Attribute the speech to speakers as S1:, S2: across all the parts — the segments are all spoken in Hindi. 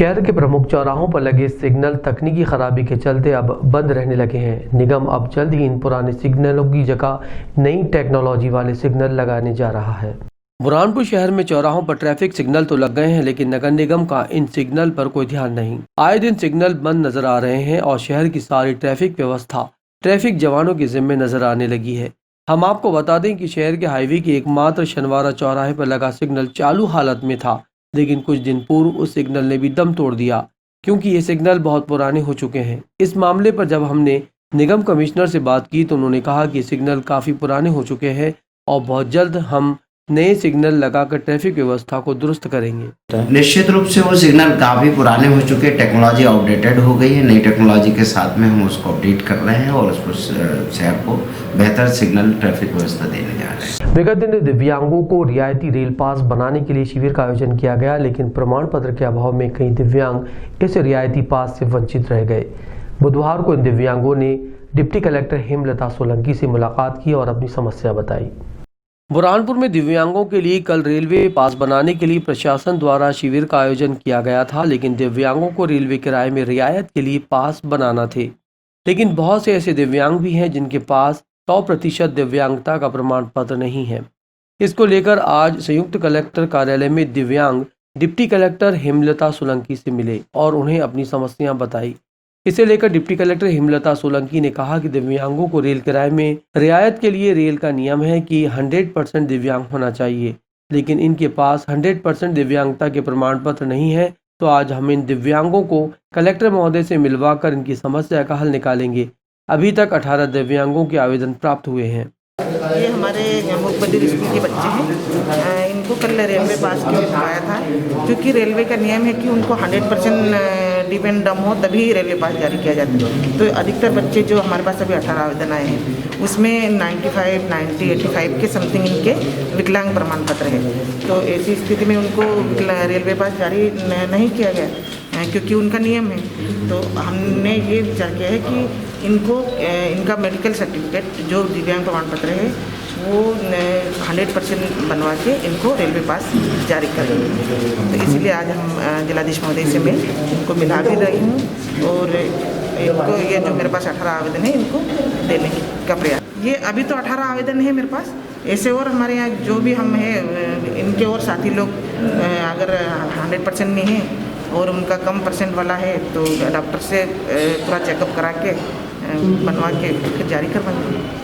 S1: शहर के प्रमुख चौराहों पर लगे सिग्नल तकनीकी खराबी के चलते अब बंद रहने लगे हैं। निगम अब जल्द ही इन पुराने सिग्नलों की जगह नई टेक्नोलॉजी वाले सिग्नल लगाने जा रहा है। बुरहानपुर शहर में चौराहों पर ट्रैफिक सिग्नल तो लग गए हैं, लेकिन नगर निगम का इन सिग्नल पर कोई ध्यान नहीं। आए दिन सिग्नल बंद नजर आ रहे हैं और शहर की सारी ट्रैफिक व्यवस्था ट्रैफिक जवानों के जिम्मे नजर आने लगी है। हम आपको बता दें कि शहर के हाईवे के एकमात्र शनवारा चौराहे पर लगा सिग्नल चालू हालत में था, लेकिन कुछ दिन पूर्व उस सिग्नल ने भी दम तोड़ दिया, क्योंकि ये सिग्नल बहुत पुराने हो चुके हैं। इस मामले पर जब हमने निगम कमिश्नर से बात की तो उन्होंने कहा कि सिग्नल काफ़ी पुराने हो चुके हैं और बहुत जल्द हम नए सिग्नल लगाकर ट्रैफिक व्यवस्था को दुरुस्त करेंगे।
S2: निश्चित रूप से वो सिग्नल काफ़ी पुराने हो चुके हैं, टेक्नोलॉजी आउटडेटेड हो गई है। नई टेक्नोलॉजी के साथ में हम उसको अपडेट कर रहे हैं और उसको शहर को बेहतर सिग्नल ट्रैफिक व्यवस्था देने जा रहे हैं।
S1: विगत दिन दिव्यांगों को रियायती रेल पास बनाने के लिए शिविर का आयोजन किया गया, लेकिन प्रमाण पत्र के अभाव में कई दिव्यांग इस रियायती पास से वंचित रह गए। बुधवार को इन दिव्यांगों ने डिप्टी कलेक्टर हेमलता सोलंकी से मुलाकात की और अपनी समस्या बताई। बुरहानपुर में दिव्यांगों के लिए कल रेलवे पास बनाने के लिए प्रशासन द्वारा शिविर का आयोजन किया गया था, लेकिन दिव्यांगों को रेलवे किराए में रियायत के लिए पास बनाना थे। लेकिन बहुत से ऐसे दिव्यांग भी हैं जिनके पास 100% दिव्यांगता का प्रमाण पत्र नहीं है। इसको लेकर आज संयुक्त कलेक्टर कार्यालय में दिव्यांग डिप्टी कलेक्टर हेमलता सोलंकी से मिले और उन्हें अपनी समस्याएं बताई। इसे लेकर डिप्टी कलेक्टर हेमलता सोलंकी ने कहा कि दिव्यांगों को रेल किराए में रियायत के लिए रेल का नियम है कि 100% दिव्यांग होना चाहिए, लेकिन इनके पास 100% दिव्यांगता के प्रमाण पत्र नहीं है। तो आज हम इन दिव्यांगों को कलेक्टर महोदय से मिलवाकर इनकी समस्या का हल निकालेंगे। अभी तक 18 दिव्यांगों के आवेदन प्राप्त हुए हैं।
S3: ये हमारे मुखबदिर स्कूल के बच्चे हैं। इनको कल रेलवे पास के लिए आया था, क्योंकि रेलवे का नियम है कि उनको 100% डिपेंड डम हो तभी रेलवे पास जारी किया जाता है। तो अधिकतर बच्चे जो हमारे पास अभी 18 आवेदन आए हैं उसमें 95, 90, 85 के समथिंग इनके विकलांग प्रमाण पत्र है। तो ऐसी स्थिति में उनको रेलवे पास जारी नहीं किया गया क्योंकि उनका नियम है। तो हमने ये विचार किया है कि इनको इनका मेडिकल सर्टिफिकेट जो दिव्यांग प्रमाण पत्र है वो 100% बनवा के इनको रेलवे पास जारी करेंगे। तो इसलिए आज हम जिलाधीश महोदय से मैं इनको मिला भी रही हूँ और इनको ये जो मेरे पास 18 आवेदन है इनको देने का प्रयास। ये अभी तो 18 आवेदन है मेरे पास, ऐसे और हमारे यहाँ जो भी हम हैं इनके और साथी लोग अगर 100% नहीं है और उनका कम परसेंट वाला है तो डॉक्टर से पूरा चेकअप करा के बनवा के फिर जारी करवाएंगे।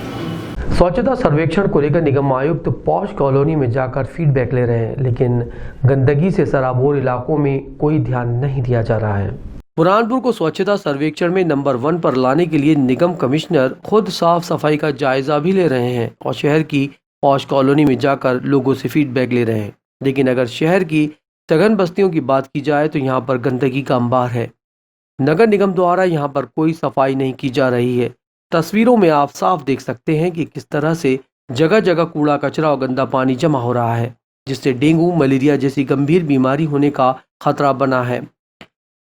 S1: स्वच्छता सर्वेक्षण को लेकर निगम आयुक्त पॉश कॉलोनी में जाकर फीडबैक ले रहे हैं, लेकिन गंदगी से सराबोर इलाकों में कोई ध्यान नहीं दिया जा रहा है। बुरहानपुर को स्वच्छता सर्वेक्षण में नंबर 1 पर लाने के लिए निगम कमिश्नर खुद साफ सफाई का जायजा भी ले रहे हैं और शहर की पॉश कॉलोनी में जाकर लोगों से फीडबैक ले रहे हैं। लेकिन अगर शहर की सघन बस्तियों की बात की जाए तो यहाँ पर गंदगी का अंबार है। नगर निगम द्वारा यहाँ पर कोई सफाई नहीं की जा रही है। तस्वीरों में आप साफ देख सकते हैं कि किस तरह से जगह जगह कूड़ा कचरा और गंदा पानी जमा हो रहा है, जिससे डेंगू मलेरिया जैसी गंभीर बीमारी होने का खतरा बना है।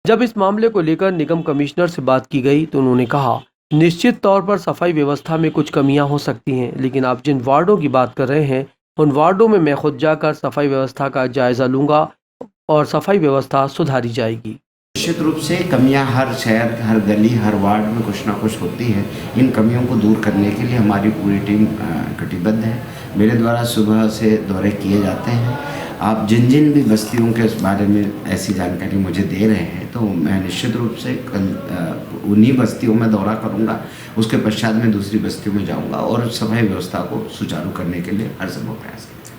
S1: जब इस मामले को लेकर निगम कमिश्नर से बात की गई तो उन्होंने कहा, निश्चित तौर पर सफाई व्यवस्था में कुछ कमियां हो सकती हैं, लेकिन आप जिन वार्डों की बात कर रहे हैं उन वार्डों में मैं खुद जाकर सफाई व्यवस्था का जायजा लूंगा और सफाई व्यवस्था सुधारी जाएगी।
S2: निश्चित रूप से कमियां हर शहर, हर गली, हर वार्ड में कुछ ना कुछ होती है। इन कमियों को दूर करने के लिए हमारी पूरी टीम कटिबद्ध है। मेरे द्वारा सुबह से दौरे किए जाते हैं। आप जिन जिन भी बस्तियों के बारे में ऐसी जानकारी मुझे दे रहे हैं तो मैं निश्चित रूप से उन्हीं बस्तियों में दौरा करूंगा। उसके पश्चात मैं दूसरी बस्तियों में जाऊंगा और सफाई व्यवस्था को सुचारू करने के लिए हर संभव प्रयास करूँगा।